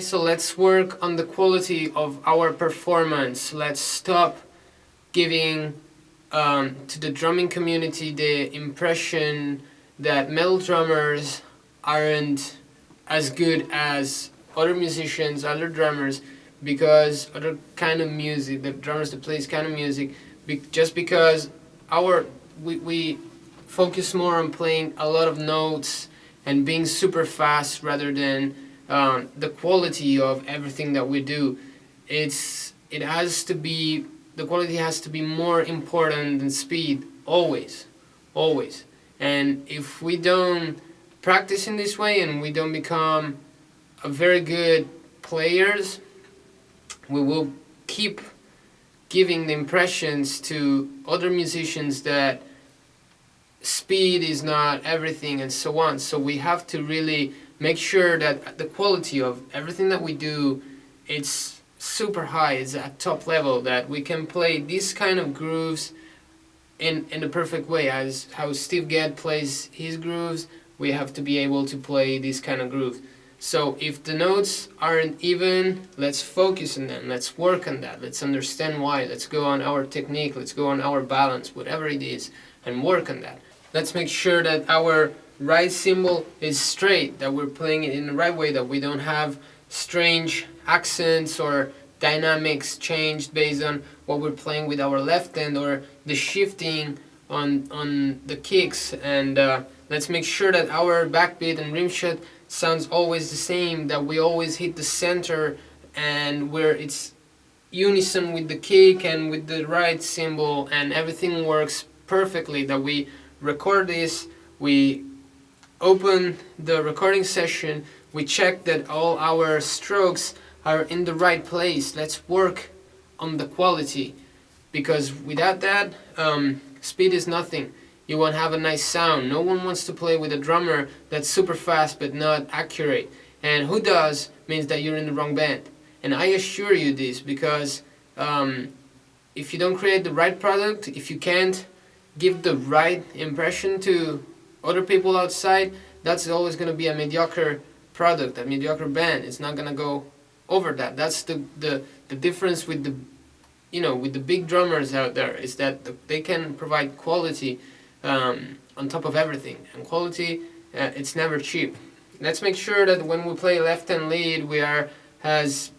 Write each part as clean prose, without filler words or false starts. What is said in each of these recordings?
so let's work on the quality of our performance. Let's stop giving to the drumming community the impression that metal drummers aren't as good as other musicians, other drummers, because other kind of music, the drummers that plays kind of music, just because we focus more on playing a lot of notes and being super fast rather than the quality of everything that we do. The quality has to be more important than speed, always, always. And if we don't practice in this way and we don't become a very good players, we will keep giving the impressions to other musicians that speed is not everything and so on. So we have to really make sure that the quality of everything that we do, it's super high, it's at top level, that we can play these kind of grooves in the perfect way. As how Steve Gadd plays his grooves, we have to be able to play this kind of groove. So if the notes aren't even, let's focus on them, let's work on that, let's understand why, let's go on our technique, let's go on our balance, whatever it is, and work on that. Let's make sure that our right cymbal is straight, that we're playing it in the right way, that we don't have strange accents or dynamics changed based on what we're playing with our left hand, or the shifting on the kicks. And let's make sure that our backbeat and rim shot sounds always the same, that we always hit the center and where it's unison with the kick and with the right cymbal, and everything works perfectly, that we record this, we open the recording session, we check that all our strokes are in the right place. Let's work on the quality, because without that, speed is nothing. You won't have a nice sound. No one wants to play with a drummer that's super fast but not accurate. And who does means that you're in the wrong band. And I assure you this, because if you don't create the right product, if you can't give the right impression to other people outside, that's always going to be a mediocre product, a mediocre band. It's not going to go over that. That's the difference with the big drummers out there, is that they can provide quality on top of everything, and quality, it's never cheap. Let's make sure that when we play left hand lead, we are as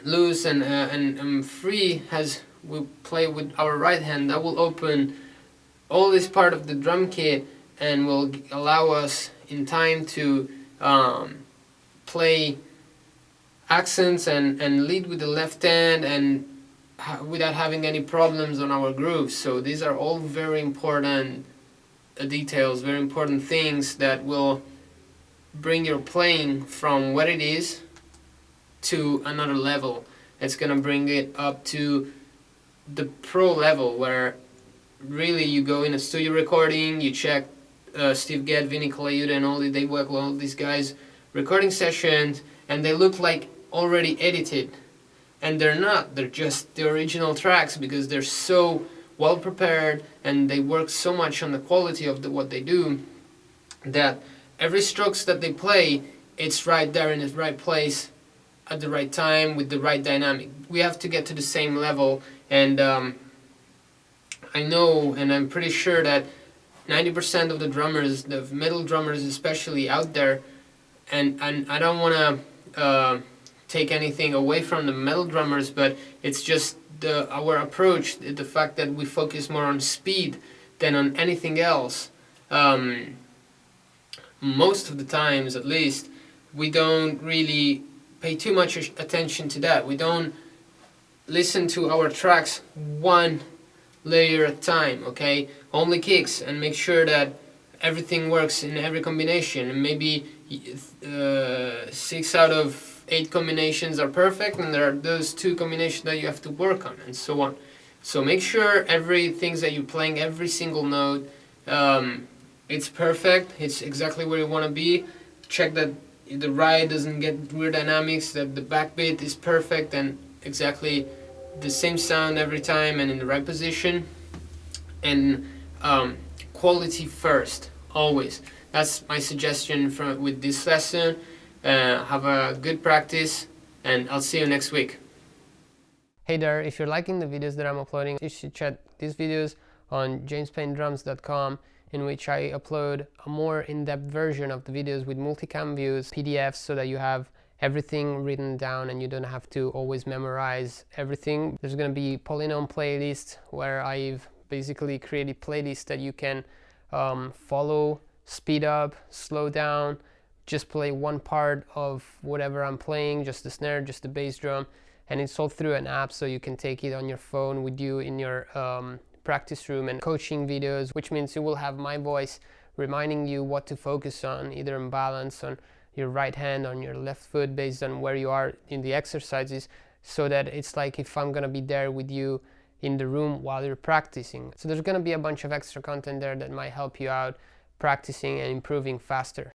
loose and free as we play with our right hand. That will open all this part of the drum kit and will allow us in time to play accents and lead with the left hand and without having any problems on our grooves. So these are all very important details, very important things that will bring your playing from what it is to another level. It's gonna bring it up to the pro level, where really you go in a studio recording, you check Steve Gadd, Vinny Colaiuta, and all these guys recording sessions, and they look like already edited, and they're not. They're just the original tracks, because they're so well prepared and they work so much on the quality of what they do, that every strokes that they play, it's right there in the right place at the right time with the right dynamic. We have to get to the same level, and I know, and I'm pretty sure that 90% of the drummers, the metal drummers especially out there, and I don't want to take anything away from the metal drummers, but it's just our approach, the fact that we focus more on speed than on anything else. Most of the times, at least, we don't really pay too much attention to that. We don't listen to our tracks one layer at a time, okay? Only kicks, and make sure that everything works in every combination, and maybe 6 out of 8 combinations are perfect, and there are those 2 combinations that you have to work on, and so on. So make sure everything that you're playing, every single note, it's perfect, it's exactly where you want to be. Check that the right doesn't get weird dynamics, that the backbeat is perfect and exactly the same sound every time and in the right position. And quality first, always. That's my suggestion with this lesson. Have a good practice, and I'll see you next week. Hey there, if you're liking the videos that I'm uploading, you should check these videos on jamespaynedrums.com, in which I upload a more in-depth version of the videos with multicam views, PDFs, so that you have everything written down and you don't have to always memorize everything. There's going to be Polynome playlists where I've basically created playlists that you can follow, speed up, slow down, just play one part of whatever I'm playing, just the snare, just the bass drum, and it's all through an app, so you can take it on your phone with you in your practice room. And coaching videos, which means you will have my voice reminding you what to focus on, either in balance on your right hand, on your left foot, based on where you are in the exercises, so that it's like if I'm gonna be there with you in the room while you're practicing. So there's gonna be a bunch of extra content there that might help you out practicing and improving faster.